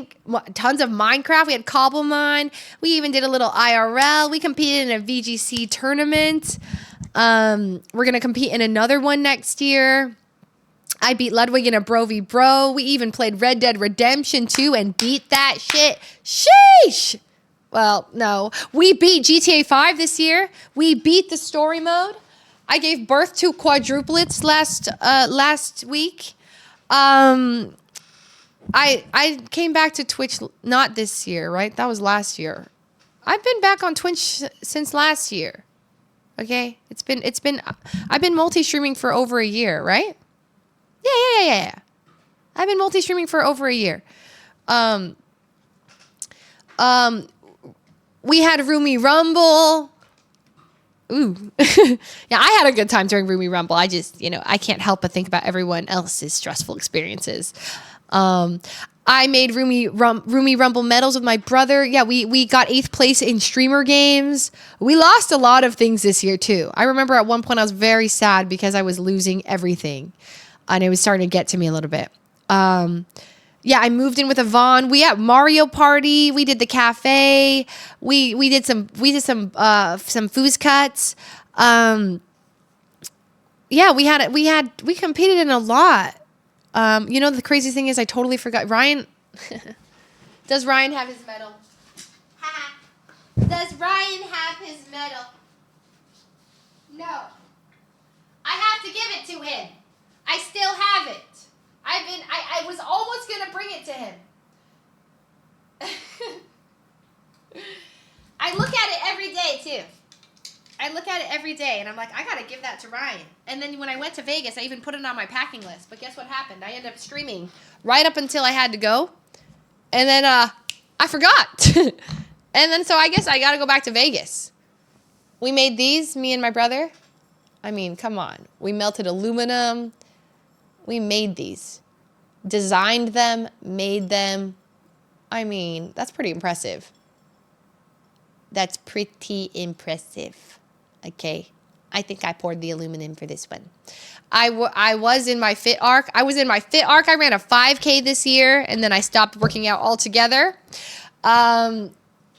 think tons of Minecraft. We had Cobble Mine. We even did a little IRL. We competed in a VGC tournament. We're going to compete in another one next year. I beat Ludwig in a Bro v Bro. We even played Red Dead Redemption 2 and beat that shit. Sheesh! Well, no. We beat GTA 5 this year. We beat the story mode. I gave birth to quadruplets last week. I came back to Twitch not this year, right? That was last year. I've been back on Twitch since last year. Okay? I've been multi-streaming for over a year, right? Yeah. I've been multi-streaming for over a year. We had Roomy Rumble. Ooh. Yeah, I had a good time during Roomy Rumble. I just, I can't help but think about everyone else's stressful experiences. I made Roomy Rumble medals with my brother. Yeah, we got 8th place in streamer games. We lost a lot of things this year too. I remember at one point I was very sad because I was losing everything. And it was starting to get to me a little bit. Yeah, I moved in with Yvonne. We had Mario Party. We did the cafe. We did some foos cuts. Yeah, we competed in a lot. The crazy thing is I totally forgot. Ryan, does Ryan have his medal? Does Ryan have his medal? No. I have to give it to him. I still have it. I was almost going to bring it to him. I look at it every day, too. I look at it every day, and I'm like, I got to give that to Ryan. And then when I went to Vegas, I even put it on my packing list. But guess what happened? I ended up streaming right up until I had to go. And then I forgot. And then so I guess I got to go back to Vegas. We made these, me and my brother. I mean, come on. We melted aluminum. We made these, designed them, made them. I mean, that's pretty impressive. That's pretty impressive. Okay. I think I poured the aluminum for this one. I was in my fit arc. I ran a 5K this year, and then I stopped working out altogether. But I'm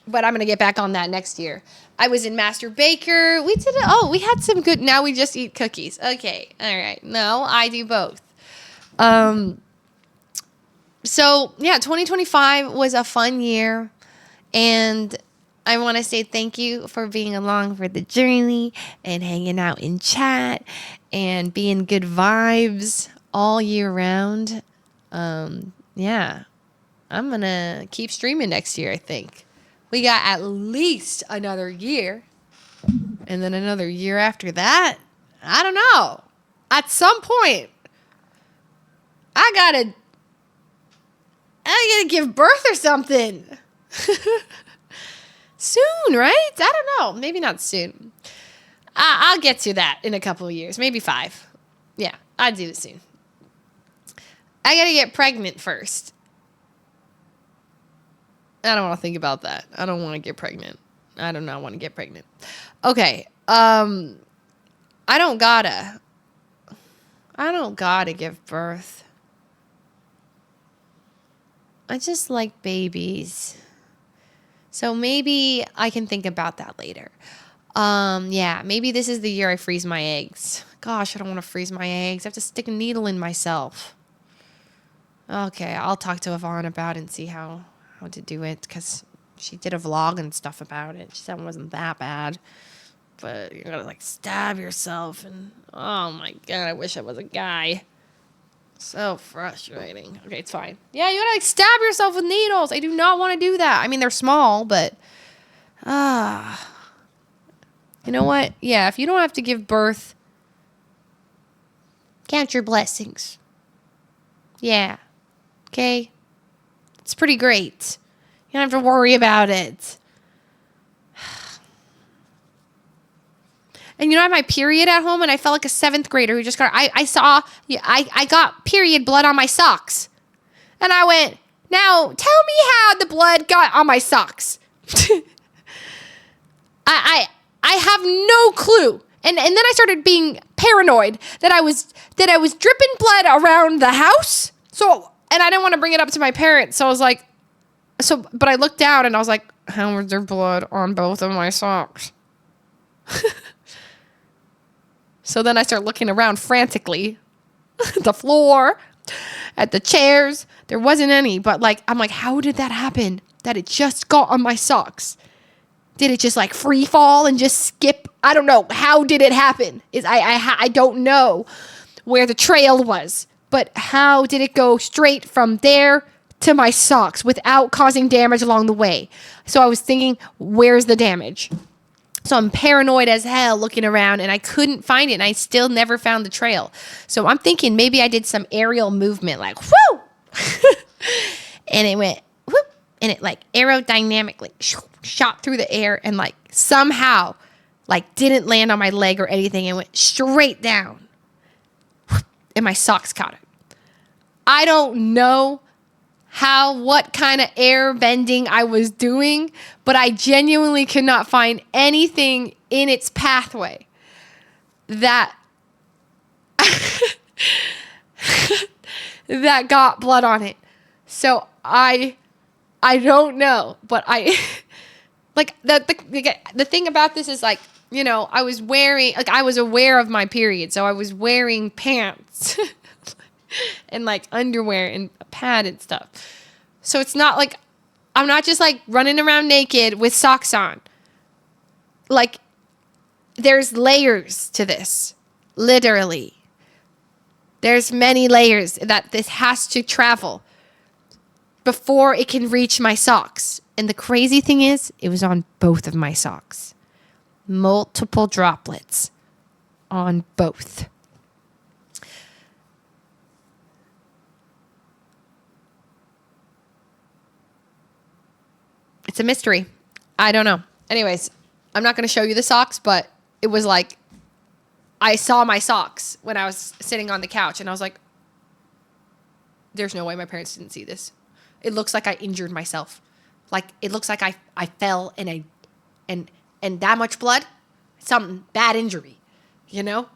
going to get back on that next year. I was in Master Baker. We did it. Oh, we had some good. Now we just eat cookies. Okay. All right. No, I do both. So yeah, 2025 was a fun year, and I want to say thank you for being along for the journey and hanging out in chat and being good vibes all year round. Yeah, I'm going to keep streaming next year. I think we got at least another year, and then another year after that. I don't know. At some point, I gotta give birth or something. Soon, right? I don't know. Maybe not soon. I'll get to that in a couple of years. Maybe 5. Yeah, I'll do it soon. I gotta get pregnant first. I don't want to think about that. I don't want to get pregnant. I do not want to get pregnant. Okay. I don't gotta give birth. I just like babies. So maybe I can think about that later. Yeah, maybe this is the year I freeze my eggs. Gosh, I don't want to freeze my eggs. I have to stick a needle in myself. Okay, I'll talk to Yvonne about it and see how to do it, because she did a vlog and stuff about it. She said it wasn't that bad. But you're gonna stab yourself, and oh my god, I wish I was a guy. So frustrating. Okay, it's fine. Yeah, you gotta stab yourself with needles. I do not want to do that. I mean, they're small, but you know what? Yeah, if you don't have to give birth, count your blessings. Yeah. Okay? It's pretty great. You don't have to worry about it. And I had my period at home, and I felt like a 7th grader who just got, I got period blood on my socks. And I went, now tell me how the blood got on my socks. I have no clue. And then I started being paranoid that I was dripping blood around the house. And I didn't want to bring it up to my parents. So I was like, So, but I looked down and I was like, how was there blood on both of my socks? So then I start looking around frantically, the floor, at the chairs. There wasn't any, but like, I'm like, how did that happen? That it just got on my socks? Did it just like free fall and just skip? I don't know. How did it happen? I don't know where the trail was, but how did it go straight from there to my socks without causing damage along the way? So I was thinking, where's the damage? So I'm paranoid as hell looking around, and I couldn't find it, and I still never found the trail. So I'm thinking maybe I did some aerial movement, like, whoo! And it went, whoop, and it, like, aerodynamically shot through the air and, like, somehow, like, didn't land on my leg or anything and went straight down. And my socks caught it. I don't know what kind of air bending I was doing, but I genuinely could not find anything in its pathway that that got blood on it. So I don't know, but I like the thing about this is, like, you know, I was aware of my period, so I was wearing pants and like underwear and a pad and stuff. So it's not like I'm not just like running around naked with socks on. Like, there's layers to this. Literally. There's many layers that this has to travel before it can reach my socks. And the crazy thing is, it was on both of my socks. Multiple droplets on both. It's a mystery. I don't know. Anyways, I'm not going to show you the socks, but it was like I saw my socks when I was sitting on the couch, and I was like, there's no way my parents didn't see this. It looks like I injured myself. Like, it looks like I fell and that much blood, some bad injury, you know?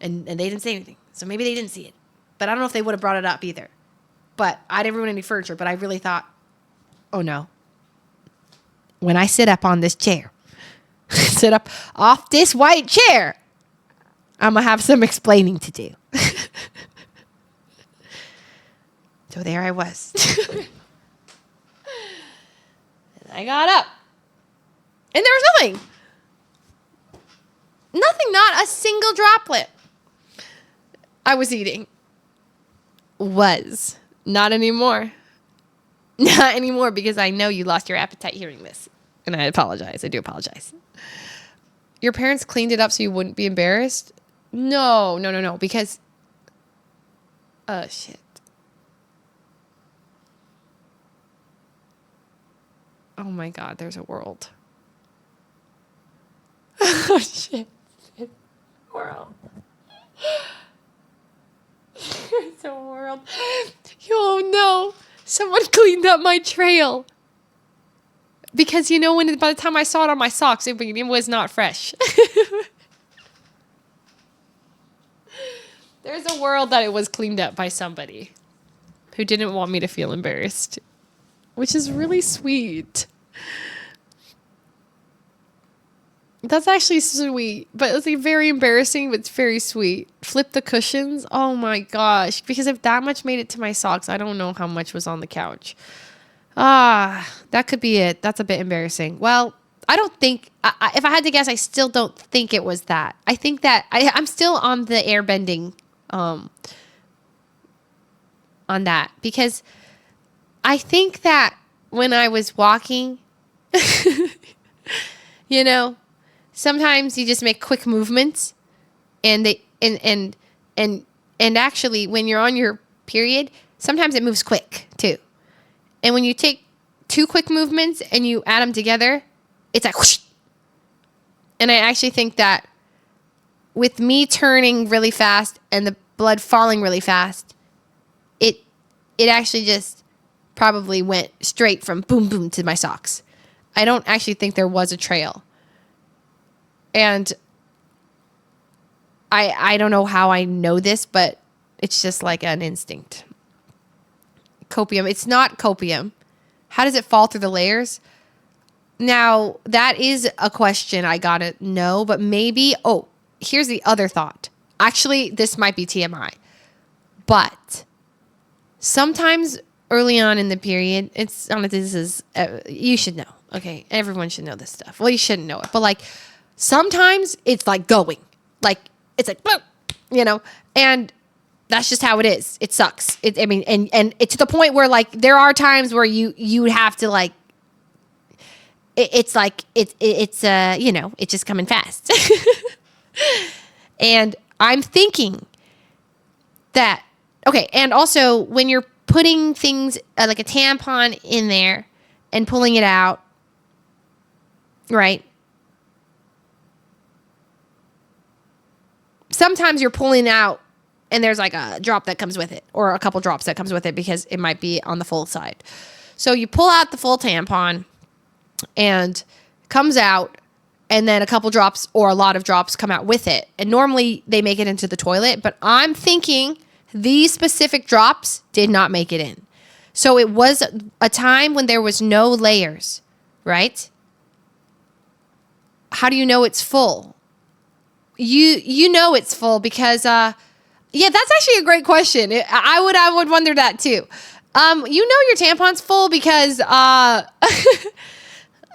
And they didn't say anything. So maybe they didn't see it. But I don't know if they would have brought it up either. But I didn't ruin any furniture, but I really thought, oh no. When I sit up on this chair, sit up off this white chair, I'm going to have some explaining to do. So there I was. And I got up. And there was nothing. Nothing, not a single droplet. I was eating. Was. Not anymore. Not anymore, because I know you lost your appetite hearing this. And I apologize. I do apologize. Your parents cleaned it up so you wouldn't be embarrassed? No. Because, shit. Oh my God, there's a world. Oh shit. World. There's a world. Oh no. Someone cleaned up my trail. Because, you know, by the time I saw it on my socks, it was not fresh. There's a world that it was cleaned up by somebody who didn't want me to feel embarrassed, which is really sweet. That's actually sweet, but it's like very embarrassing, but it's very sweet. Flip the cushions. Oh my gosh. Because if that much made it to my socks, I don't know how much was on the couch. That could be it. That's a bit embarrassing. Well, I don't think, if I had to guess, I still don't think it was that. I think that I'm still on the airbending, on that, because I think that when I was walking, you know, sometimes you just make quick movements, and actually when you're on your period, sometimes it moves quick too. And when you take two quick movements and you add them together, it's like whoosh. And I actually think that with me turning really fast and the blood falling really fast, it actually just probably went straight from boom, boom to my socks. I don't actually think there was a trail. And I don't know how I know this, but it's just like an instinct. Copium. It's not copium. How does it fall through the layers? Now, that is a question I gotta know, but maybe, here's the other thought. Actually, this might be TMI, but sometimes early on in the period, you should know, okay? Everyone should know this stuff. Well, you shouldn't know it, but like sometimes it's like going, like it's like, and that's just how it is. It sucks. And it's to the point where like there are times where you have to like, it's just coming fast. And I'm thinking that, okay. And also when you're putting things like a tampon in there and pulling it out, right? Sometimes you're pulling out and there's like a drop that comes with it or a couple drops that comes with it because it might be on the full side. So you pull out the full tampon and comes out, and then a couple drops or a lot of drops come out with it. And normally they make it into the toilet, but I'm thinking these specific drops did not make it in. So it was a time when there was no layers, right? How do you know it's full? You know it's full because, that's actually a great question. I would wonder that too. Your tampon's full because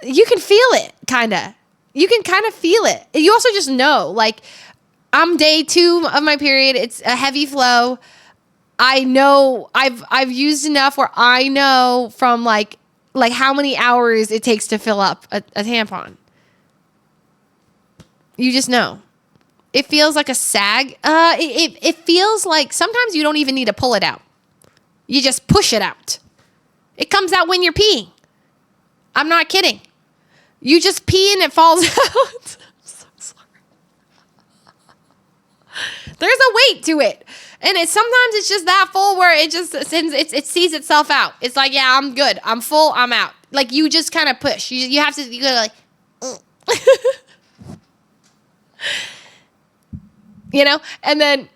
you can feel it, kind of. You can kind of feel it. You also just know, like, I'm day 2 of my period. It's a heavy flow. I know I've used enough where I know from like how many hours it takes to fill up a tampon. You just know. It feels like a sag. It feels like sometimes you don't even need to pull it out. You just push it out. It comes out when you're peeing. I'm not kidding. You just pee and it falls out. I'm so sorry. There's a weight to it. And sometimes it's just that full where it sees itself out. It's like, yeah, I'm good. I'm full. I'm out. Like you just kind of push. You have to, you gotta like, and then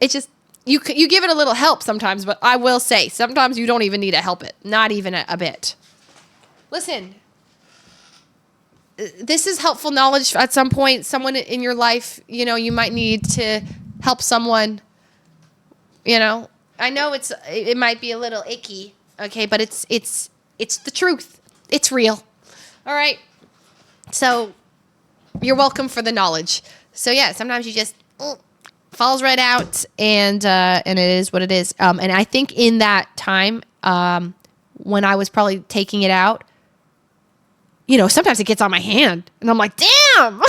it just, you give it a little help sometimes, but I will say sometimes you don't even need to help it. Not even a bit. Listen, this is helpful knowledge at some point. Someone in your life, you might need to help someone, I know it might be a little icky. Okay. But it's the truth. It's real. All right. So you're welcome for the knowledge. So yeah, sometimes you just falls right out and it is what it is. And I think in that time, when I was probably taking it out, sometimes it gets on my hand and I'm like, damn,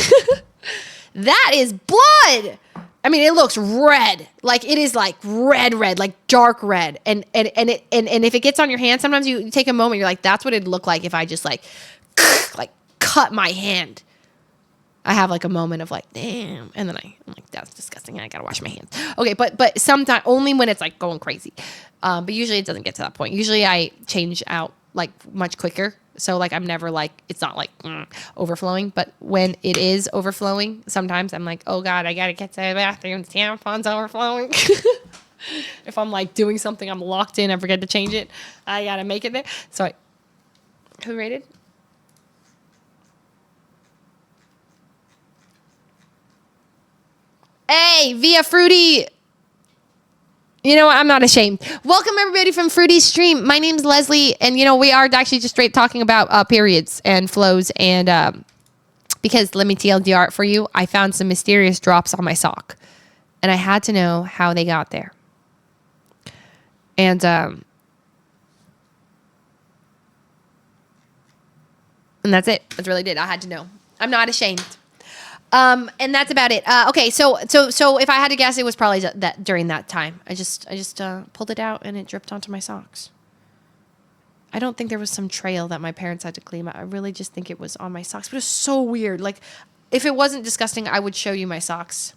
that is blood. I mean, it looks red. Like it is like red, like dark red. And if it gets on your hand, sometimes you take a moment, you're like, that's what it'd look like if I just like cut my hand. I have like a moment of like, damn. And then I'm like, that's disgusting. I gotta wash my hands. Okay. But sometimes only when it's like going crazy. But usually it doesn't get to that point. Usually I change out like much quicker. So like, I'm never like, it's not like overflowing, but when it is overflowing, sometimes I'm like, oh God, I gotta get to the bathroom. The tampon's overflowing. If I'm like doing something, I'm locked in, I forget to change it. I gotta make it there. So who rated? Hey, Via Fruity. You know what? I'm not ashamed. Welcome, everybody, from Fruity's stream. My name's Leslie, and, we are actually just straight talking about periods and flows, and because, let me TLDR it for you, I found some mysterious drops on my sock, and I had to know how they got there. And that's it. That's really it. I had to know. I'm not ashamed. And that's about it. Okay, so if I had to guess, it was probably that during that time. I just pulled it out and it dripped onto my socks. I don't think there was some trail that my parents had to clean. I really just think it was on my socks. But it was so weird. Like, if it wasn't disgusting, I would show you my socks.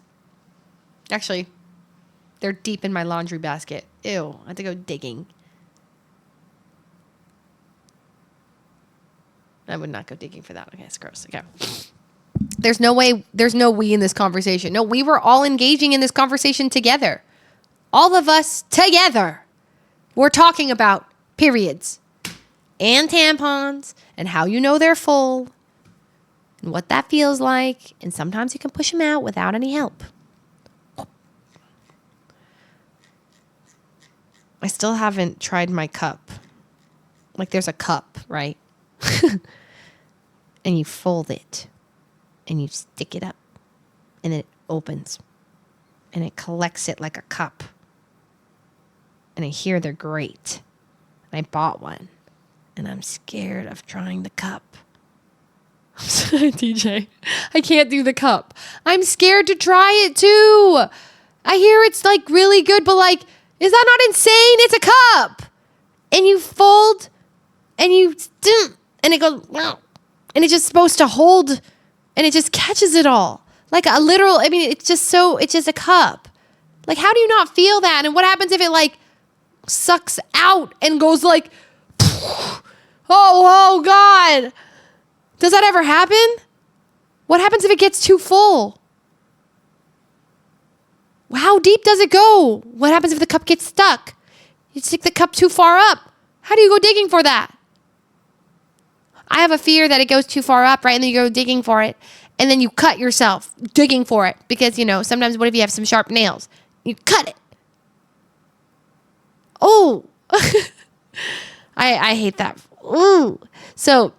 Actually, they're deep in my laundry basket. Ew, I had to go digging. I would not go digging for that. Okay, it's gross. Okay. There's no way, there's no we in this conversation. No, we were all engaging in this conversation together. All of us together. We're talking about periods. and tampons and how you know they're full and what that feels like. And sometimes you can push them out without any help. I still haven't tried my cup. Like there's a cup, right? And you fold it and you stick it up and it opens and it collects it like a cup. And I hear they're great. And I bought one and I'm scared of trying the cup. DJ, I can't do the cup. I'm scared to try it too. I hear it's like really good, but like, is that not insane? It's a cup. And you fold and you and it goes, and it's just supposed to hold and it just catches it all. Like a literal, I mean, it's just a cup. Like, how do you not feel that? And what happens if it like sucks out and goes like, oh God. Does that ever happen? What happens if it gets too full? How deep does it go? What happens if the cup gets stuck? You stick the cup too far up. How do you go digging for that? I have a fear that it goes too far up, right? And then you go digging for it. And then you cut yourself digging for it. Because, you know, sometimes what if you have some sharp nails? You cut it. Oh. I hate that. Ooh. So,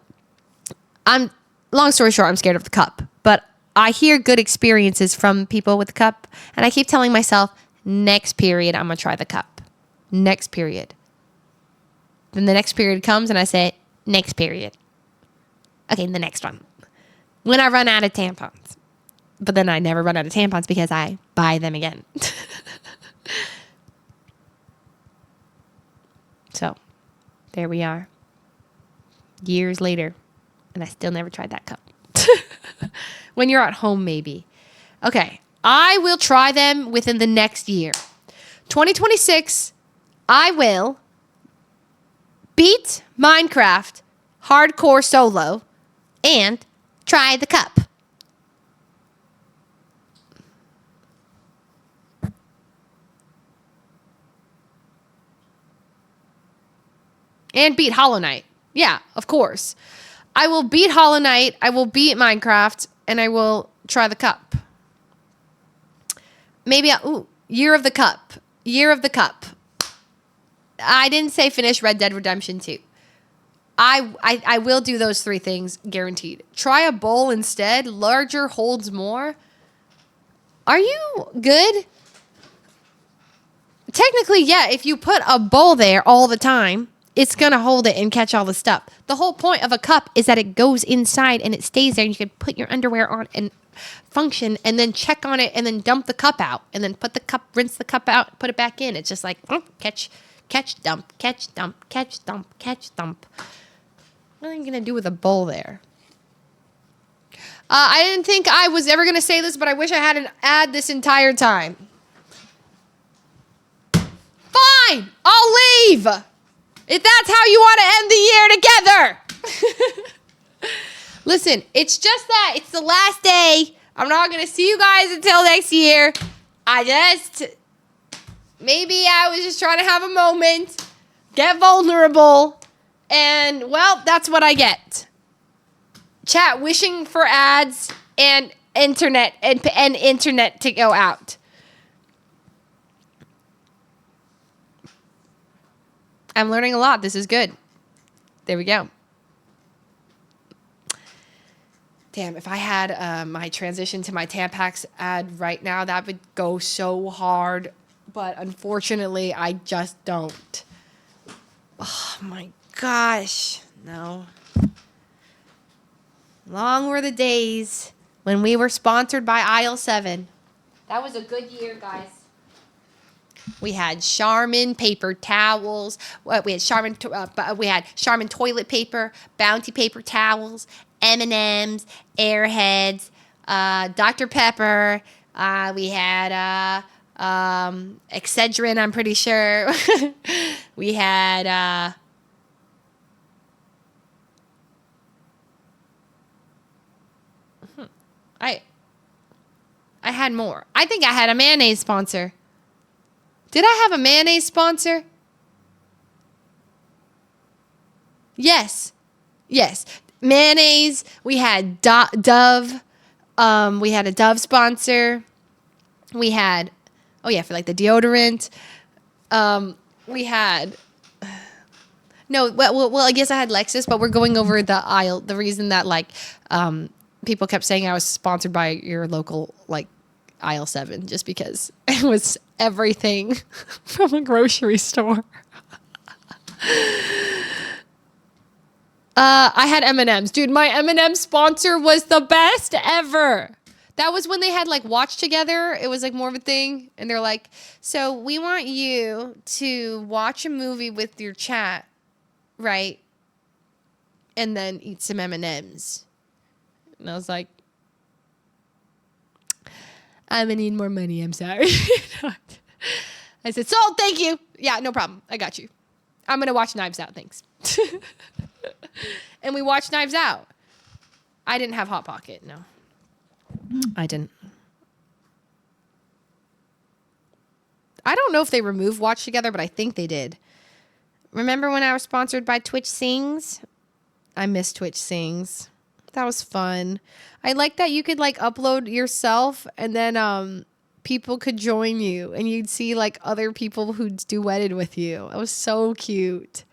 long story short, I'm scared of the cup. But I hear good experiences from people with the cup. And I keep telling myself, next period, I'm going to try the cup. Next period. Then the next period comes and I say, next period. Okay, the next one. When I run out of tampons. But then I never run out of tampons because I buy them again. So, there we are. Years later. And I still never tried that cup. When you're at home, maybe. Okay, I will try them within the next year. 2026, I will beat Minecraft hardcore solo and try the cup. And beat Hollow Knight. Yeah, of course. I will beat Hollow Knight, I will beat Minecraft, and I will try the cup. Maybe, Year of the Cup. Year of the Cup. I didn't say finish Red Dead Redemption 2. I will do those three things, guaranteed. Try a bowl instead. Larger holds more. Are you good? Technically, yeah, if you put a bowl there all the time, it's going to hold it and catch all the stuff. The whole point of a cup is that it goes inside and it stays there. And you can put your underwear on and function and then check on it and then dump the cup out. And then rinse the cup out, put it back in. It's just like catch, dump, catch, dump, catch, dump, catch, dump. What are you going to do with a bowl there? I didn't think I was ever going to say this, but I wish I had an ad this entire time. Fine, I'll leave. If that's how you want to end the year together. Listen, it's just that. It's the last day. I'm not going to see you guys until next year. Maybe I was just trying to have a moment. Get vulnerable. And, well, that's what I get. Chat wishing for ads and internet and internet to go out. I'm learning a lot. This is good. There we go. Damn, if I had my transition to my Tampax ad right now, that would go so hard. But unfortunately, I just don't. Oh my gosh. No. Long were the days when we were sponsored by Aisle 7. That was a good year, guys. We had Charmin paper towels. We had Charmin toilet paper, Bounty paper towels, M&Ms, Airheads, Dr. Pepper. We had Excedrin, I'm pretty sure. We had I had more. I think I had a mayonnaise sponsor. Did I have a mayonnaise sponsor? Yes. Yes. Mayonnaise. We had Dove. We had a Dove sponsor. We had, oh yeah, for like the deodorant. We had, no, well, I guess I had Lexus, but we're going over the aisle. The reason that like, people kept saying I was sponsored by your local like aisle 7, just because it was everything from a grocery store. I had M&M's. Dude, my M&M sponsor was the best ever. That was when they had like Watch Together. It was like more of a thing. And they're like, so we want you to watch a movie with your chat, right? And then eat some M&M's. And I was like, I'm going to need more money. I'm sorry. I said, sold, thank you. Yeah, no problem. I got you. I'm going to watch Knives Out, thanks. And we watched Knives Out. I didn't have Hot Pocket, no. I didn't. I don't know if they removed Watch Together, but I think they did. Remember when I was sponsored by Twitch Sings? I miss Twitch Sings. That was fun. I like that you could like upload yourself and then people could join you and you'd see like other people who duetted with you. It was so cute.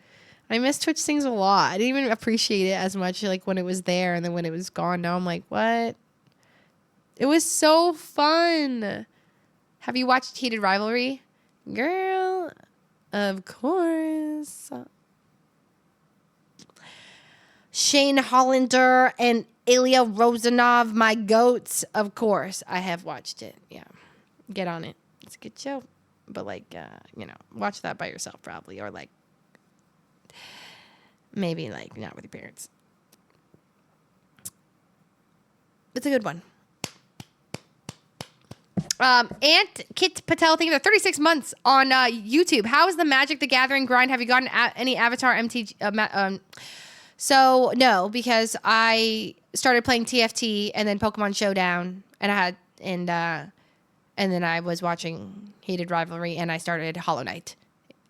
I miss Twitch Sings a lot. I didn't even appreciate it as much like when it was there, and then when it was gone, now I'm like, what? It was so fun. Have you watched Heated Rivalry? Girl, of course. Shane Hollander and Ilya Rozanov, my goats. Of course, I have watched it. Yeah, get on it. It's a good show. But like, watch that by yourself probably, or like, maybe like not with your parents. It's a good one. Aunt Kit Patel, thank you for 36 months on YouTube. How is the Magic the Gathering grind? Have you gotten any Avatar MTG? So no, because I started playing TFT and then Pokemon Showdown, and then I was watching Hated Rivalry, and I started Hollow Knight,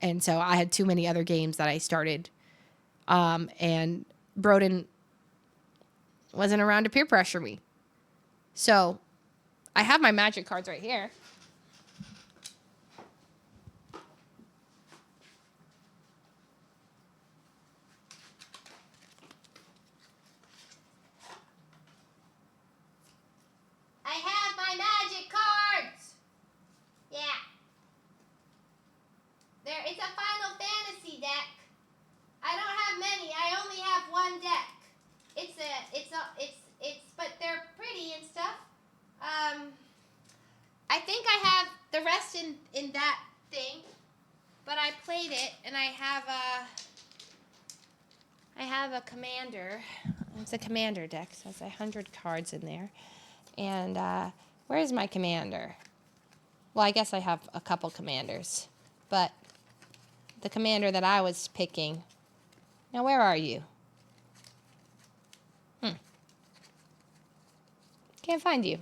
and so I had too many other games that I started, and Broden wasn't around to peer pressure me, so I have my Magic cards right here. I have my Magic cards. Yeah. It's a Final Fantasy deck. I don't have many. I only have one deck. But they're pretty and stuff. I think I have the rest in that thing, but I played it, and I have a commander. It's a commander deck, so it's 100 cards in there. And where's my commander? Well, I guess I have a couple commanders, but the commander that I was picking. Now, where are you? Can't find you.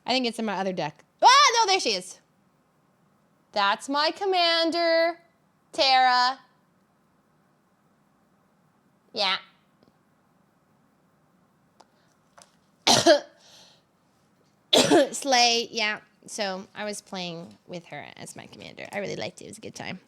I think it's in my other deck. Ah, no, there she is. That's my commander, Tara. Yeah. Slay, yeah. So I was playing with her as my commander. I really liked it. It was a good time.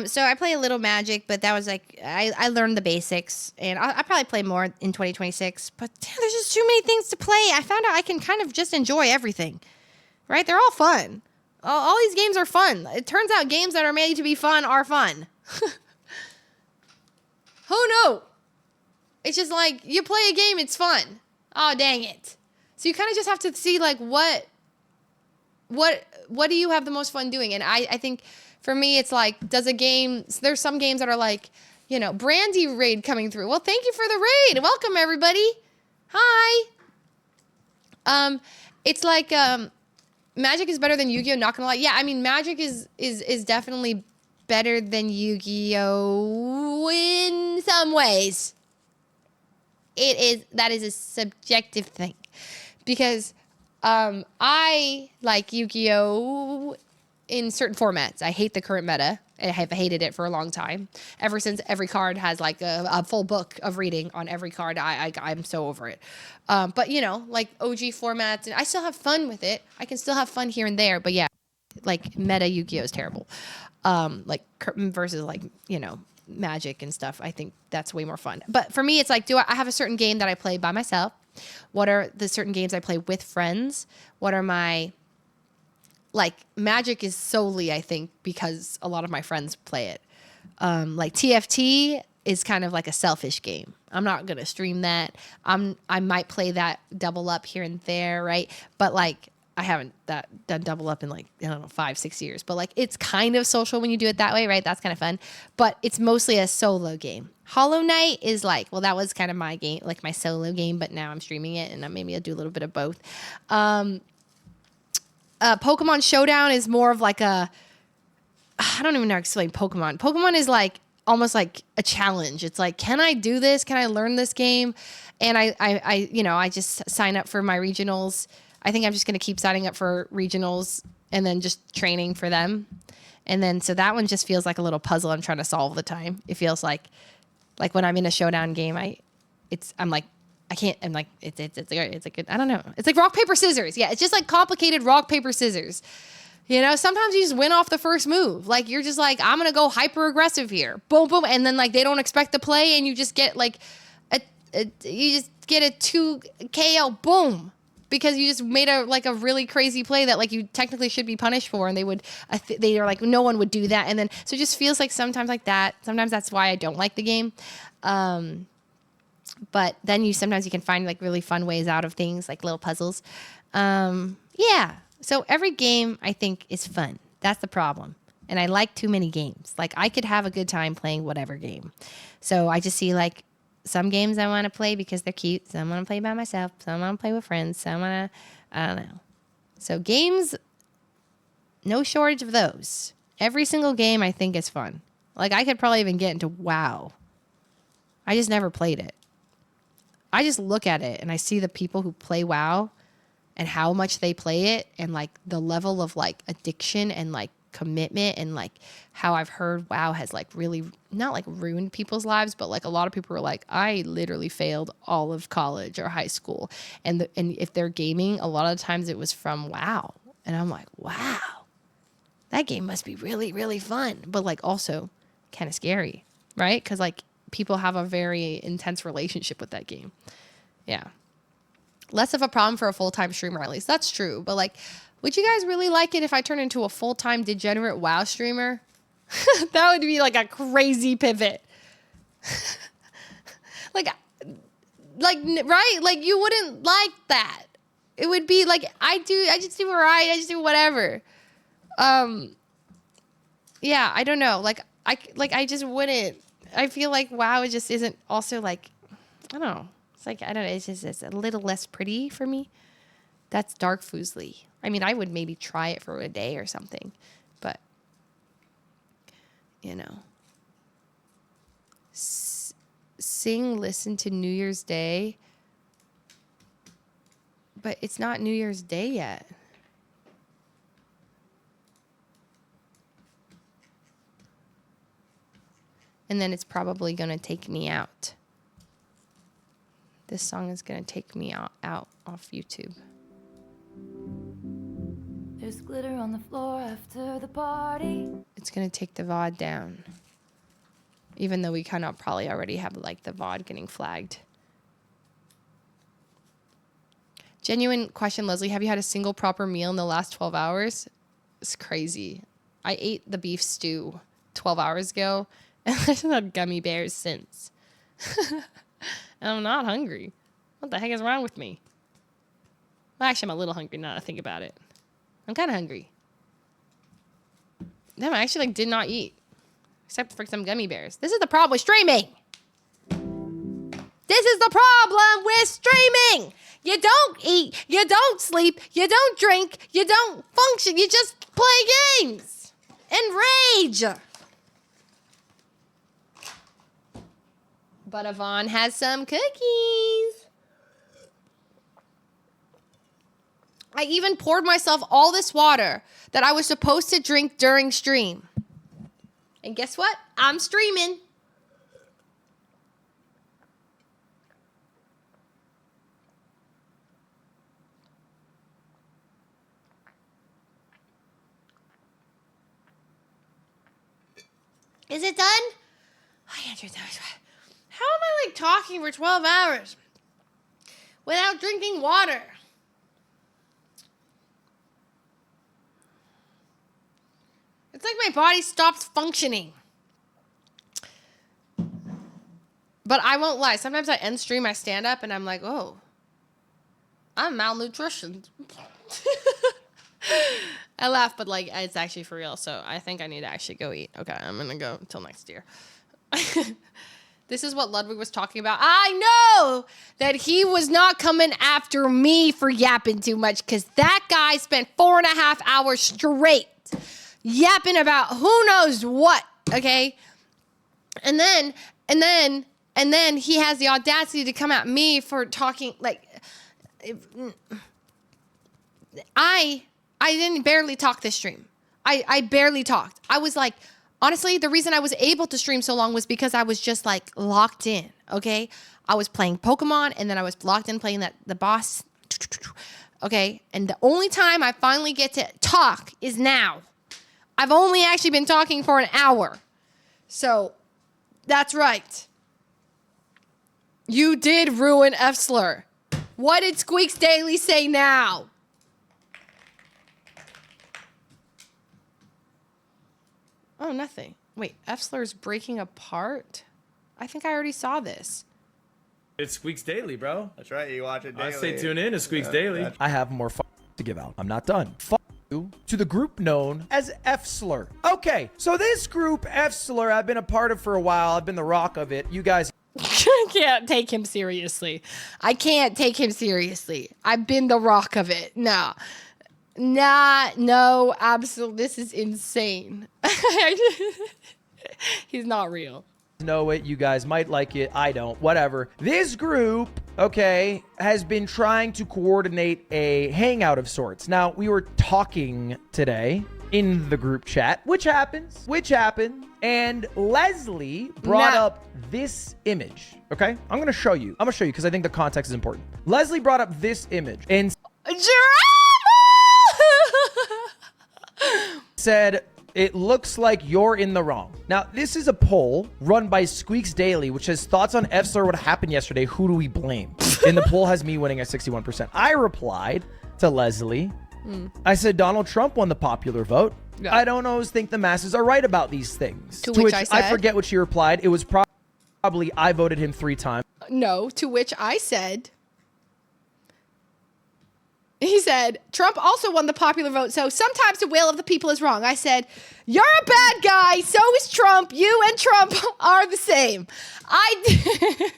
So I play a little Magic, but that was like, I learned the basics, and I'll probably play more in 2026, but there's just too many things to play. I found out I can kind of just enjoy everything, right? They're all fun. All these games are fun. It turns out games that are made to be fun are fun. Who knew? It's just like, you play a game, it's fun. Oh, dang it. So you kind of just have to see, like, what do you have the most fun doing? And I think for me, it's like, does a game, there's some games that are like, Brandy raid coming through. Well, thank you for the raid. Welcome, everybody. Hi. It's like, Magic is better than Yu-Gi-Oh! Not gonna lie. Yeah, I mean, Magic is definitely better than Yu-Gi-Oh! In some ways. That is a subjective thing. Because I like Yu-Gi-Oh! In certain formats. I hate the current meta. I have hated it for a long time. Ever since every card has like a full book of reading on every card, I'm so over it. But you know, like OG formats, and I still have fun with it. I can still have fun here and there, but yeah, like meta Yu-Gi-Oh is terrible. Like versus like, you know, Magic and stuff. I think that's way more fun. But for me, it's like, I have a certain game that I play by myself? What are the certain games I play with friends? What are my, like, Magic is solely, I think, because a lot of my friends play it. Like TFT is kind of like a selfish game. I'm not going to stream that. I might play that double up here and there, right? But like, I haven't done double up in like, I don't know, 5-6 years. But like, it's kind of social when you do it that way, right? That's kind of fun. But it's mostly a solo game. Hollow Knight is like, well, that was kind of my game, like my solo game, but now I'm streaming it, and maybe I'll do a little bit of both. Pokemon Showdown is more of like I don't even know how to explain Pokemon. Pokemon is like almost like a challenge. It's like, can I do this? Can I learn this game? And I just sign up for my regionals. I think I'm just going to keep signing up for regionals and then just training for them. And then, so that one just feels like a little puzzle I'm trying to solve all the time. It feels like when I'm in a showdown game, it's like, I don't know. It's like rock, paper, scissors. Yeah. It's just like complicated rock, paper, scissors. You know, sometimes you just win off the first move. Like, you're just like, I'm going to go hyper aggressive here. Boom, boom. And then like, they don't expect the play, and you just get like you just get a 2 KO. Boom. Because you just made a really crazy play that like you technically should be punished for, and they are like, no one would do that. And then, so it just feels like sometimes like that. Sometimes that's why I don't like the game. But then sometimes you can find like really fun ways out of things, like little puzzles. Yeah. So every game I think is fun. That's the problem. And I like too many games. Like, I could have a good time playing whatever game. So I just see like, some games I want to play because they're cute. Some I want to play by myself. Some I want to play with friends. Some I don't know. So games, no shortage of those. Every single game I think is fun. Like, I could probably even get into WoW. I just never played it. I just look at it and I see the people who play WoW and how much they play it, and like the level of like addiction and like commitment, and like how I've heard WoW has like really not like ruined people's lives, but like a lot of people are like, I literally failed all of college or high school, and if they're gaming, a lot of times it was from WoW, and I'm like, wow, that game must be really, really fun, but like also kind of scary, right? Because like people have a very intense relationship with that game. Yeah, less of a problem for a full-time streamer, at least. That's true. But like, would you guys really like it if I turned into a full-time degenerate WoW streamer? That would be like a crazy pivot. like, right? Like, you wouldn't like that. It would be like, I just do right. I just do whatever. Yeah, I don't know. Like, I just wouldn't. I feel like WoW just isn't also like, I don't know. It's like, I don't know. It's a little less pretty for me. That's dark FUSLIE. I mean, I would maybe try it for a day or something, but, you know. Listen to New Year's Day, but it's not New Year's Day yet. And then it's probably going to take me out. This song is going to take me out off YouTube. There's glitter on the floor after the party. It's going to take the VOD down. Even though we kind of probably already have like the VOD getting flagged. Genuine question, Leslie. Have you had a single proper meal in the last 12 hours? It's crazy. I ate the beef stew 12 hours ago, and I haven't had gummy bears since. And I'm not hungry. What the heck is wrong with me? Well, actually, I'm a little hungry now that I think about it. I'm kind of hungry. Damn, I actually did not eat. Except for some gummy bears. This is the problem with streaming. This is the problem with streaming. You don't eat. You don't sleep. You don't drink. You don't function. You just play games and rage. But Yvonne has some cookies. I even poured myself all this water that I was supposed to drink during stream. And guess what? I'm streaming. Is it done? I answered that. How am I like talking for 12 hours without drinking water? It's like my body stops functioning. But I won't lie. Sometimes I end stream, I stand up, and I'm like, oh, I'm malnutrition. I laugh, but like it's actually for real. So I think I need to actually go eat. Okay, I'm gonna go until next year. This is what Ludwig was talking about. I know that he was not coming after me for yapping too much, because that guy spent 4.5 hours straight yapping about who knows what. Okay, and then he has the audacity to come at me for talking like I didn't barely talk this stream. I barely talked. I was like, honestly, the reason I was able to stream so long was because I was just like locked in, okay? I was playing Pokemon, and then I was locked in playing the boss, okay? And the only time I finally get to talk is now. I've only actually been talking for an hour. So, that's right. You did ruin FUSLIE. What did Squeaks Daily say now? Oh, nothing. Wait, FUSLIE's breaking apart? I think I already saw this. It's Squeaks Daily, bro. That's right, you watch it daily. I say tune in to Squeaks Daily. I have more to give out. I'm not done. You to the group known as FUSLIE. Okay, so this group, FUSLIE, I've been a part of for a while. I've been the rock of it. You guys I can't take him seriously. I can't take him seriously. I've been the rock of it. No. No, absolutely. This is insane. He's not real. know it. You guys might like it. I don't. Whatever. This group, okay, has been trying to coordinate a hangout of sorts. Now, we were talking today in the group chat, which happens, and Leslie brought up this image, okay? I'm going to show you. Because I think the context is important. Leslie brought up this image and said, it looks like you're in the wrong. Now, this is a poll run by Squeaks Daily, which says thoughts on FUSLIE, what happened yesterday. Who do we blame? And the poll has me winning at 61%. I replied to Leslie. I said Donald Trump won the popular vote. Yeah. I don't always think the masses are right about these things. To which I said, I forget what she replied. It was probably I voted him 3 times. No, to which I said, he said, Trump also won the popular vote, so sometimes the will of the people is wrong. I said, you're a bad guy, so is Trump. You and Trump are the same. I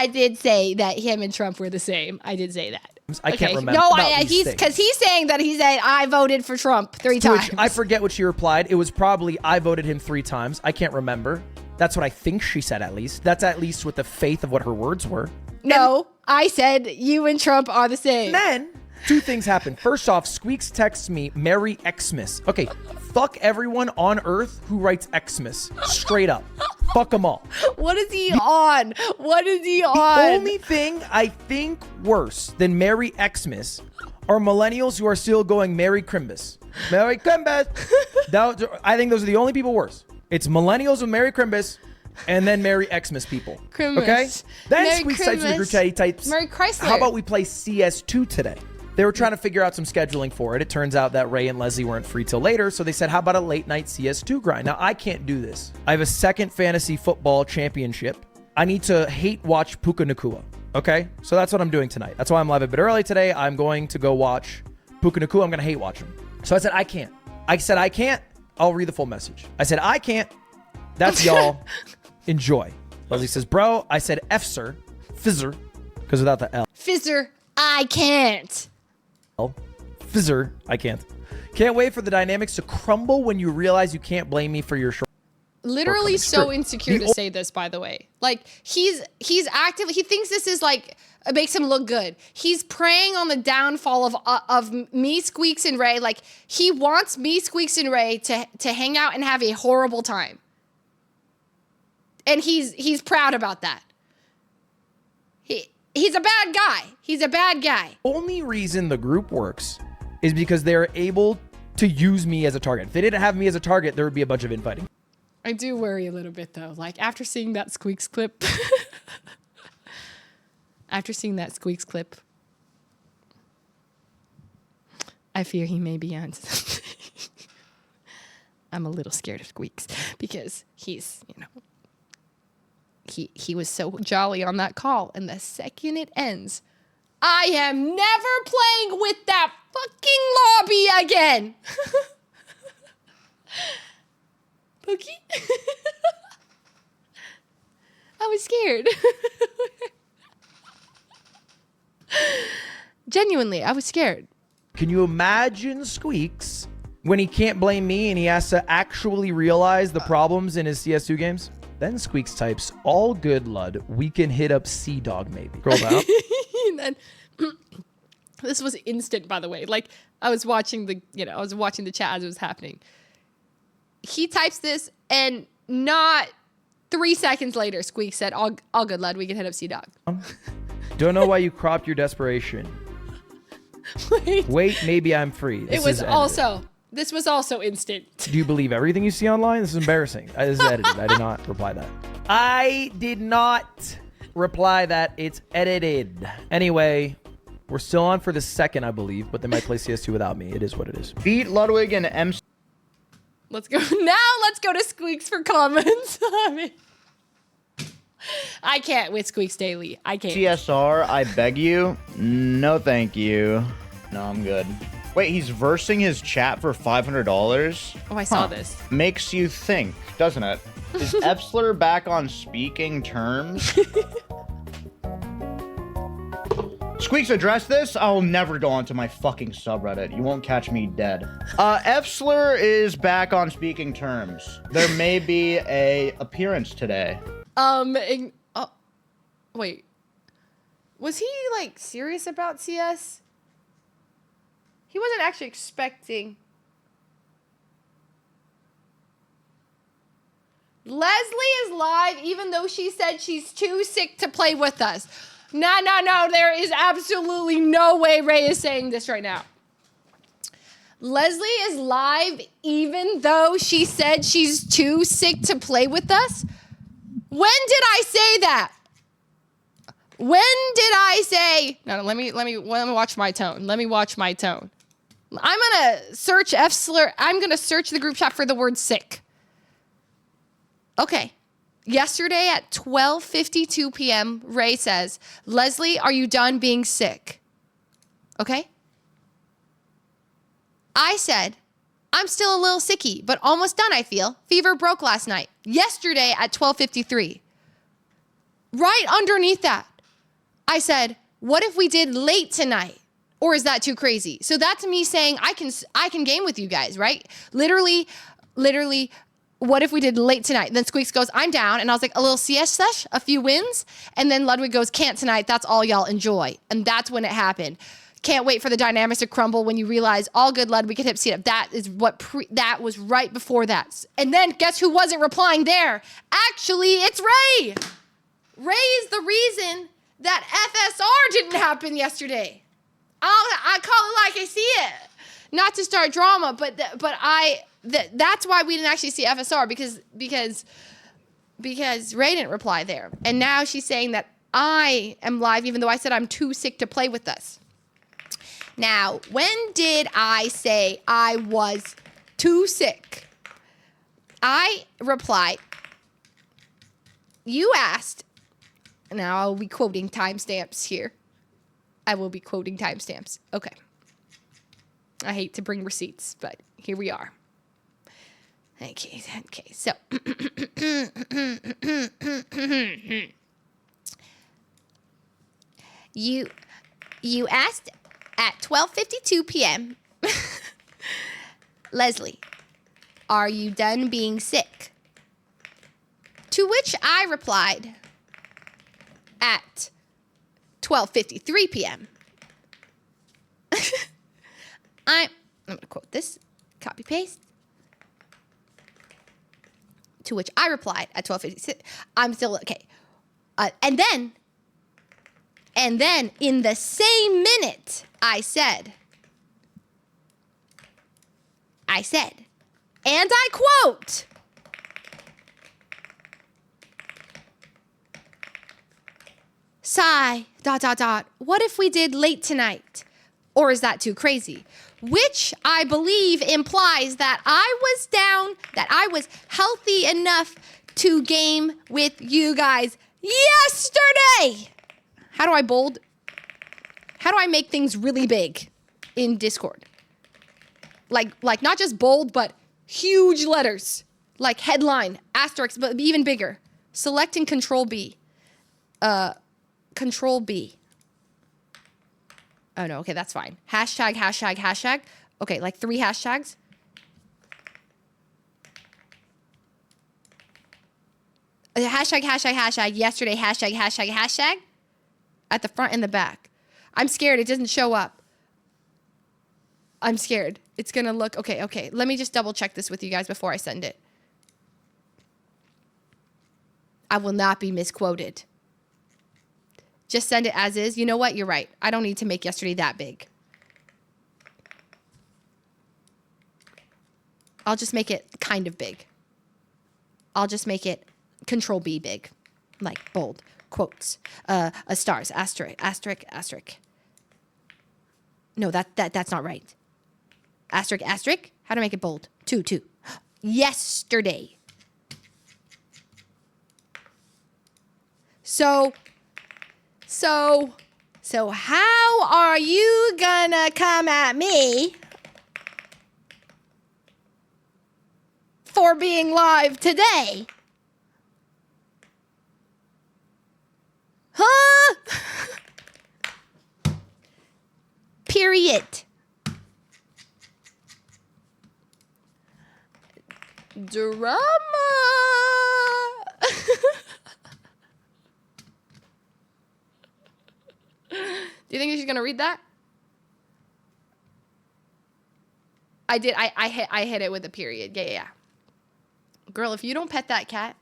did say that him and Trump were the same. I did say that. I can't remember. No, because he's saying that he said, I voted for Trump 3 times. I forget what she replied. It was probably, I voted him 3 times. I can't remember. That's what I think she said, at least. That's at least with the faith of what her words were. No, I said you and Trump are the same. And then 2 things happened. First off, Squeaks texts me, Merry Xmas. Okay, fuck everyone on Earth who writes Xmas. Straight up. Fuck them all. What is he on? What is he on? The only thing I think worse than Merry Xmas are millennials who are still going Merry Crimbus. Merry Crimbus. I think those are the only people worse. It's millennials with Merry Crimbus and then Merry Xmas people. Crimbus. Okay? Then Merry Squeaks types in the group chat, he types, Merry Chrysler. how about we play CS2 today? They were trying to figure out some scheduling for it. It turns out that Ray and Leslie weren't free till later, so they said, how about a late night CS2 grind? Now, I can't do this. I have a 2nd fantasy football championship. I need to hate watch Puka Nakua, okay? So that's what I'm doing tonight. That's why I'm live a bit early today. I'm going to go watch Puka Nakua. I'm going to hate watch him. So I said, I can't. I can't. I'll read the full message. I said, I can't. That's y'all. Enjoy. Leslie says, bro, I said FSR, Fizzer, because without the L. Fizzer, I can't. Fizzer, I can't. Can't wait for the dynamics to crumble when you realize you can't blame me for your short. literally coming so through. insecure to say this, by the way. Like, he's actively, he thinks this is like, it makes him look good. He's preying on the downfall of me, Squeaks, and Ray. Like, he wants me, Squeaks, and Ray to hang out and have a horrible time. And he's proud about that. He's a bad guy. He's a bad guy. Only reason the group works is because they're able to use me as a target. If they didn't have me as a target, there would be a bunch of infighting. I do worry a little bit, though. Like, after seeing that Squeaks clip... I fear he may be on something. I'm a little scared of Squeaks because he's, you know, he was so jolly on that call, and the second it ends, I am never playing with that fucking lobby again. Pookie? I was scared. Genuinely, I was scared. Can you imagine Squeaks when he can't blame me and he has to actually realize the problems in his CS2 games? Then Squeaks types, all good, Lud. We can hit up Sea-Dog maybe. Scroll down. And then, this was instant, by the way. Like, I was watching the chat as it was happening. He types this, and not 3 seconds later, Squeaks said, all good, Lud. We can hit up Sea-Dog. Don't know why you cropped your desperation. Wait, maybe I'm free. This was also instant. Do you believe everything you see online? This is embarrassing. This is edited. I did not reply that. I did not reply that. It's edited. Anyway, we're still on for the second, I believe, but they might play CS2 without me. It is what it is. Beat Ludwig and MC. Let's go. Now let's go to Squeaks for comments. I can't with Squeaks Daily. I can't. CSR, I beg you. No, thank you. No, I'm good. Wait, he's versing his chat for $500? Oh, I saw this. Makes you think, doesn't it? Is Epsler back on speaking terms? Squeaks, address this? I'll never go onto my fucking subreddit. You won't catch me dead. Epsler is back on speaking terms. There may be a appearance today. Wait. Was he, like, serious about CS? He wasn't actually expecting. Leslie is live even though she said she's too sick to play with us. No. There is absolutely no way Ray is saying this right now. Leslie is live even though she said she's too sick to play with us? When did I say that? When did I say? No, let me watch my tone. Let me watch my tone. I'm gonna search Fslur. I'm gonna search the group chat for the word sick. Okay. Yesterday at 12:52 p.m., Ray says, Leslie, are you done being sick? Okay. I said, I'm still a little sicky, but almost done, I feel. Fever broke last night. Yesterday at 12:53. Right underneath that, I said, what if we did late tonight? Or is that too crazy? So that's me saying I can game with you guys, right? Literally, what if we did late tonight? Then Squeaks goes, I'm down. And I was like, a little CS sesh, a few wins. And then Ludwig goes, can't tonight. That's all y'all enjoy. And that's when it happened. Can't wait for the dynamics to crumble when you realize all good, Ludwig can hip seat up. That is what that was right before that. And then guess who wasn't replying there? Actually, it's Ray. Ray is the reason that FSR didn't happen yesterday. I call it like I see it. Not to start drama, but that's why we didn't actually see FSR because Ray didn't reply there. And now she's saying that I am live even though I said I'm too sick to play with us. Now, when did I say I was too sick? I replied, you asked, now I'll be quoting timestamps here. I will be quoting timestamps. Okay. I hate to bring receipts, but here we are. Okay, so. You asked at 12:52 p.m. Leslie, are you done being sick? To which I replied at 12:53 p.m. I'm going to quote this, copy paste. To which I replied at 12:56. I'm still okay. And then in the same minute, I said, and I quote, sigh, ... What if we did late tonight? Or is that too crazy? Which I believe implies that I was down, that I was healthy enough to game with you guys yesterday. How do I bold? How do I make things really big in Discord? Like not just bold, but huge letters. Like headline, asterisk, but even bigger. Select and Control B. Control B. Oh no, okay, that's fine. Hashtag. Okay, like 3 hashtags. Hashtag, yesterday, hashtag. At the front and the back. I'm scared it doesn't show up. I'm scared. It's gonna look, okay. Let me just double check this with you guys before I send it. I will not be misquoted. Just send it as is. You know what? You're right. I don't need to make yesterday that big. I'll just make it kind of big. I'll just make it Control B big. Like bold. Quotes. Stars. Asterisk. No, that's not right. Asterisk. How to make it bold? 2. Yesterday. So how are you gonna come at me for being live today? Huh? Period. Drama. Do you think she's gonna read that? I did. I hit it with a period. Yeah. Girl, if you don't pet that cat,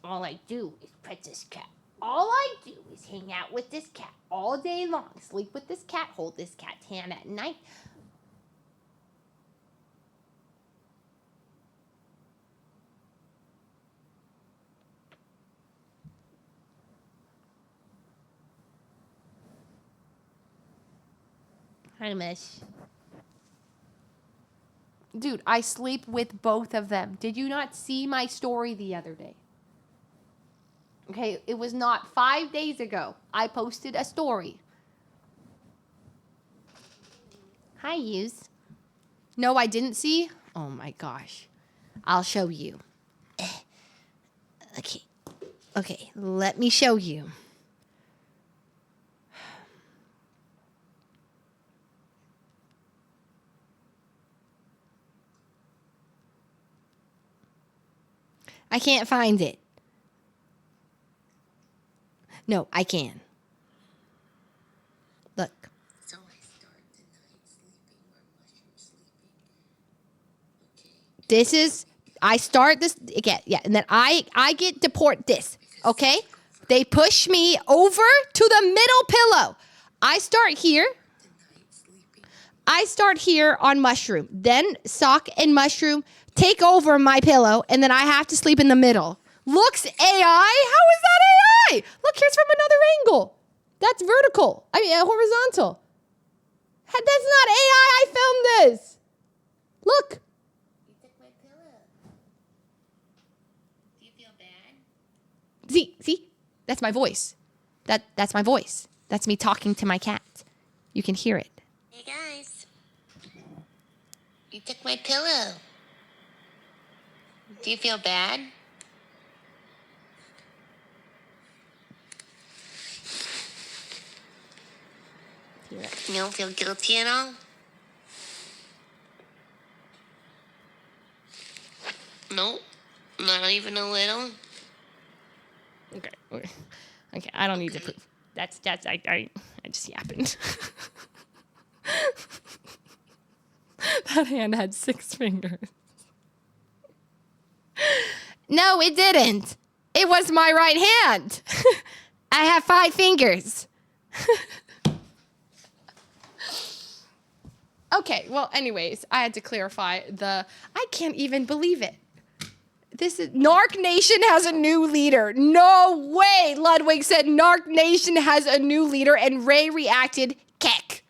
all I do is pet this cat. All I do is hang out with this cat all day long. Sleep with this cat. Hold this cat's hand at night. Hi, Mish. Dude, I sleep with both of them. Did you not see my story the other day? Okay, it was not 5 days ago. I posted a story. Hi, Yous. No, I didn't see? Oh my gosh. I'll show you. Okay, let me show you. I can't find it. No, I can. Look. So I start the night sleeping or mushroom sleeping. Okay. This is, I start this again, yeah, and then I get deport this, okay? They push me over to the middle pillow. I start here. I start here on mushroom. Then sock and mushroom take over my pillow, and then I have to sleep in the middle. Looks AI? How is that AI? Look, here's from another angle. That's vertical. I mean, horizontal. That's not AI. I filmed this. Look. You took my pillow. Do you feel bad? See? That's my voice. That's my voice. That's me talking to my cat. You can hear it. Hey guys. You took my pillow. Do you feel bad? You don't feel guilty at all? Nope. Not even a little. Okay. Okay. I don't need to prove. I just happened. That hand had 6 fingers. No, it didn't. It was my right hand. I have 5 fingers. Okay, well, anyways, I had to clarify I can't even believe it. This is Narc Nation has a new leader. No way, Ludwig said Narc Nation has a new leader, and Ray reacted, keck.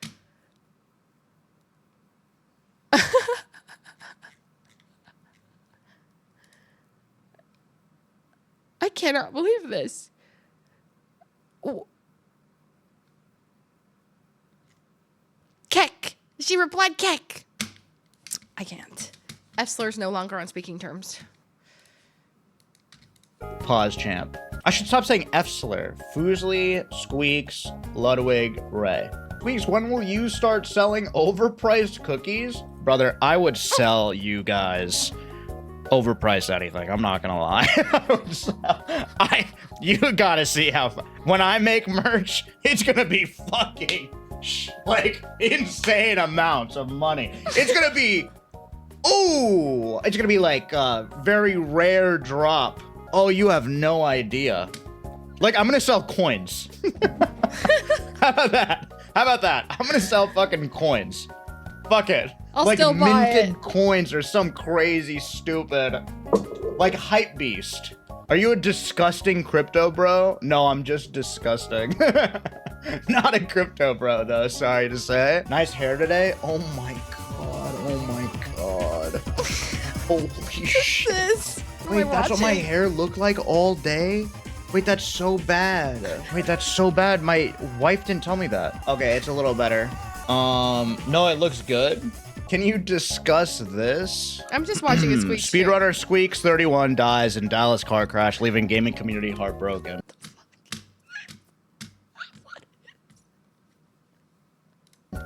I cannot believe this. Keck. She replied, keck. I can't. F-slur's no longer on speaking terms. Pause champ. I should stop saying F-slur. FUSLIE, Squeaks, Ludwig, Ray. Squeaks, when will you start selling overpriced cookies? Brother, I would sell you guys overpriced anything. I'm not gonna lie. You gotta see how, when I make merch, it's gonna be fucking, like, insane amounts of money. It's gonna be, ooh, it's gonna be like a very rare drop. Oh, you have no idea. Like, I'm gonna sell coins. How about that? How about that? I'm gonna sell fucking coins. Fuck it. I'll like still buy minted it. coins or some crazy stupid, like hype beast. Are you a disgusting crypto bro? No, I'm just disgusting. Not a crypto bro though, sorry to say. Nice hair today. Oh my god. Oh my god. Holy shit. This. Wait, that's what my hair looked like all day? Wait, that's so bad. Wait, that's so bad. My wife didn't tell me that. Okay, it's a little better. No, it looks good. Can you discuss this? I'm just watching a squeak. Speedrunner Squeaks 31 dies in Dallas car crash, leaving gaming community heartbroken.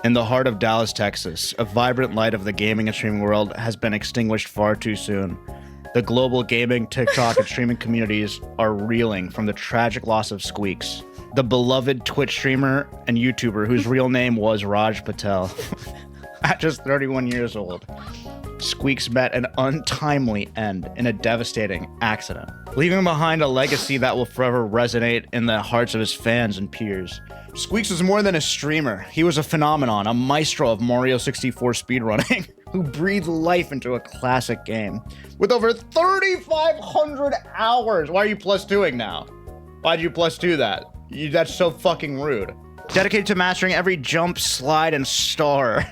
In the heart of Dallas, Texas, a vibrant light of the gaming and streaming world has been extinguished far too soon. The global gaming, TikTok, and streaming communities are reeling from the tragic loss of Squeaks, the beloved Twitch streamer and YouTuber whose real name was Raj Patel. At just 31 years old, Squeaks met an untimely end in a devastating accident, leaving behind a legacy that will forever resonate in the hearts of his fans and peers. Squeaks was more than a streamer. He was a phenomenon, a maestro of Mario 64 speedrunning, who breathed life into a classic game. With over 3,500 hours! Why are you +2ing now? Why'd you +2 that? That's so fucking rude. Dedicated to mastering every jump, slide, and star.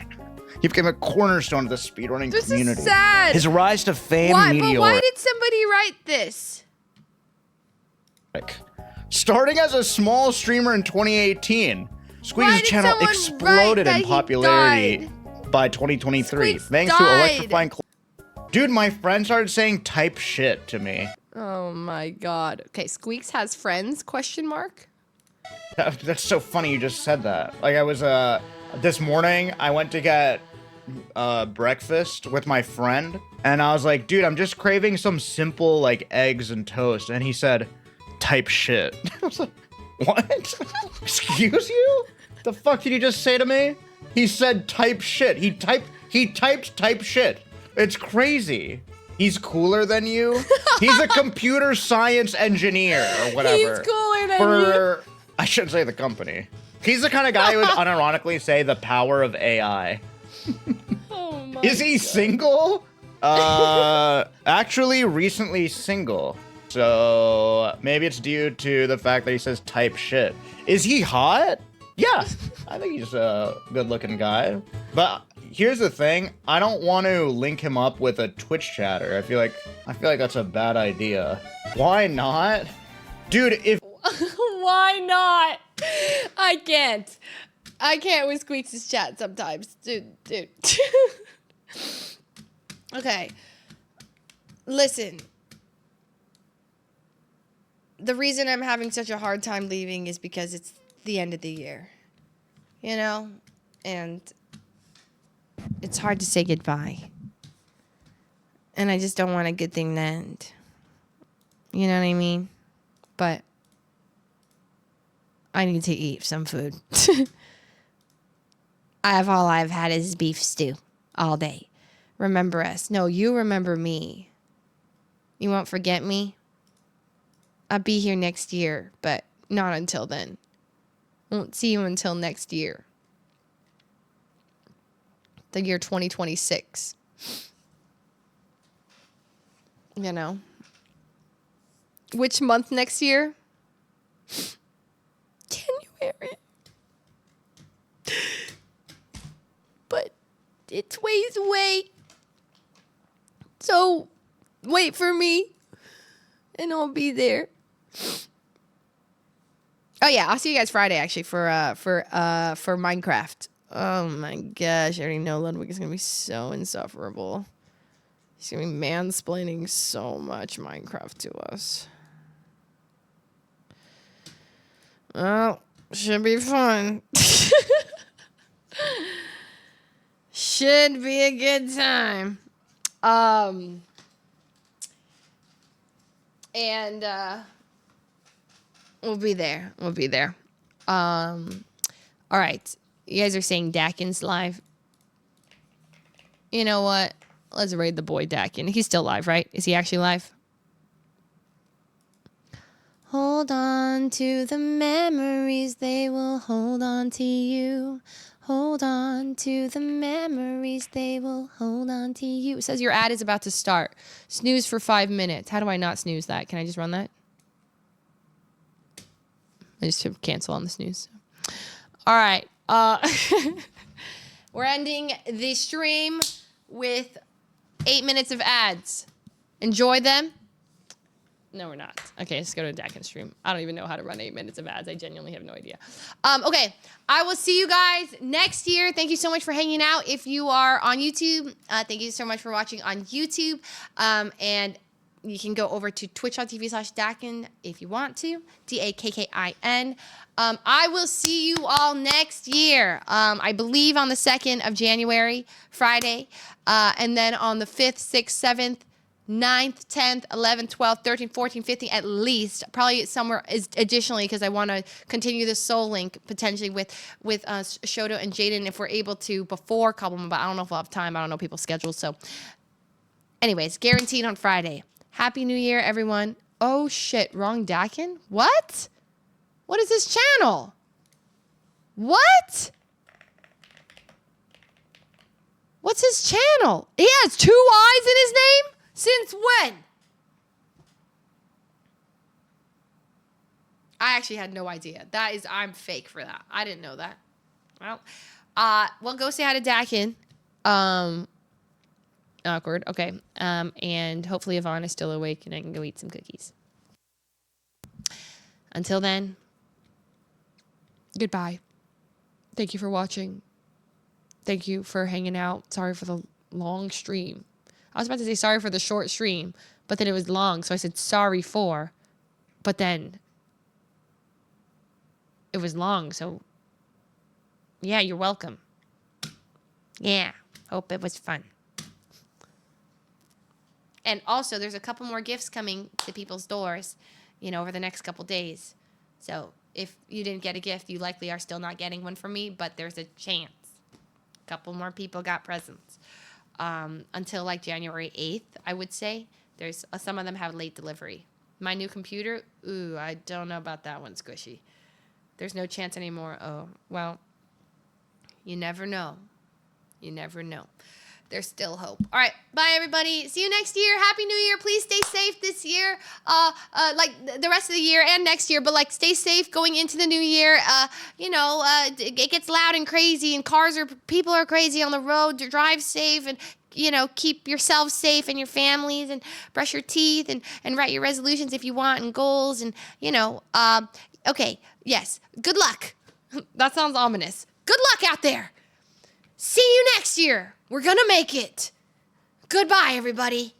He became a cornerstone of the speedrunning community. This is sad. His rise to fame meteor. But why did somebody write this? Starting as a small streamer in 2018, Why Squeaks' did channel someone exploded write in that he popularity died? by 2023, Squeaks thanks to died. electrifying. Dude, my friend started saying type shit to me. Oh my god. Okay, Squeaks has friends? Question mark. That's so funny you just said that. Like I was this morning I went to get breakfast with my friend and I was like, dude, I'm just craving some simple like eggs and toast, and he said type shit. I was like, what? Excuse you? The fuck did you just say to me? He said type shit. He typed type shit. It's crazy. He's cooler than you. He's a computer science engineer or whatever. He's cooler than you. I shouldn't say the company. He's the kind of guy who would unironically say the power of AI. Oh my Is he single? Actually recently single. So maybe it's due to the fact that he says type shit. Is he hot? Yeah, I think he's a good looking guy. But here's the thing, I don't want to link him up with a Twitch chatter. I feel like that's a bad idea. Why not? Dude, if Why not? I can't with Squeaks' chat sometimes. Dude. Okay. Listen. The reason I'm having such a hard time leaving is because it's the end of the year. You know? And it's hard to say goodbye. And I just don't want a good thing to end. You know what I mean? But I need to eat some food. All I've had is beef stew all day. Remember us. No, you remember me. You won't forget me. I'll be here next year, but not until then. Won't see you until next year. The year 2026. You know. Which month next year? January. But it's ways away. So wait for me and I'll be there. Oh yeah, I'll see you guys Friday actually for Minecraft. Oh my gosh, I already know Ludwig is gonna be so insufferable. He's gonna be mansplaining so much Minecraft to us. Well, should be fun. Should be a good time. And we'll be there. We'll be there. All right. You guys are saying Dakin's live. You know what? Let's raid the boy Dakin. He's still live, right? Is he actually live? Hold on to the memories, they will hold on to you. Hold on to the memories, they will hold on to you. It says your ad is about to start. Snooze for 5 minutes. How do I not snooze that? Can I just run that? I just hit cancel on the snooze. All right. We're ending the stream with 8 minutes of ads. Enjoy them. No, we're not. Okay, let's go to Dakin stream. I don't even know how to run 8 minutes of ads. I genuinely have no idea. Okay, I will see you guys next year. Thank you so much for hanging out. If you are on YouTube, thank you so much for watching on YouTube. And you can go over to twitch.tv/Dakin if you want to. DAKKIN. I will see you all next year. I believe on the 2nd of January, Friday. And then on the 5th, 6th, 7th, 9th, 10th, 11th, 12th, 13th, 14th, 15th, at least. Probably somewhere additionally because I want to continue the Soul Link potentially with Shoto and Jaden if we're able to before Cobbleman, but I don't know if we'll have time. I don't know people's schedules. So anyways, guaranteed on Friday. Happy New Year, everyone. Oh, shit. Wrong Dakin? What? What is this channel? What? What's his channel? He has 2 I's in his name? Since when? I actually had no idea. I'm fake for that. I didn't know that. Well, go say hi to Dakin. Awkward. Okay. And hopefully Yvonne is still awake and I can go eat some cookies. Until then, goodbye. Thank you for watching. Thank you for hanging out. Sorry for the long stream. I was about to say sorry for the short stream, but then it was long, so I said sorry for, but then it was long, so yeah, you're welcome. Yeah, hope it was fun. And also, there's a couple more gifts coming to people's doors, over the next couple days. So if you didn't get a gift, you likely are still not getting one from me, but there's a chance. A couple more people got presents. Until like January 8th, I would say. There's some of them have late delivery. My new computer, I don't know about that one, Squishy. There's no chance anymore. Oh, well, you never know. You never know. There's still hope. All right, bye everybody. See you next year. Happy New Year. Please stay safe this year. Like the rest of the year and next year, but like stay safe going into the new year. It gets loud and crazy and people are crazy on the road. Drive safe and keep yourselves safe and your families and brush your teeth and write your resolutions if you want and goals and okay. Yes. Good luck. That sounds ominous. Good luck out there. See you next year. We're gonna make it. Goodbye, everybody.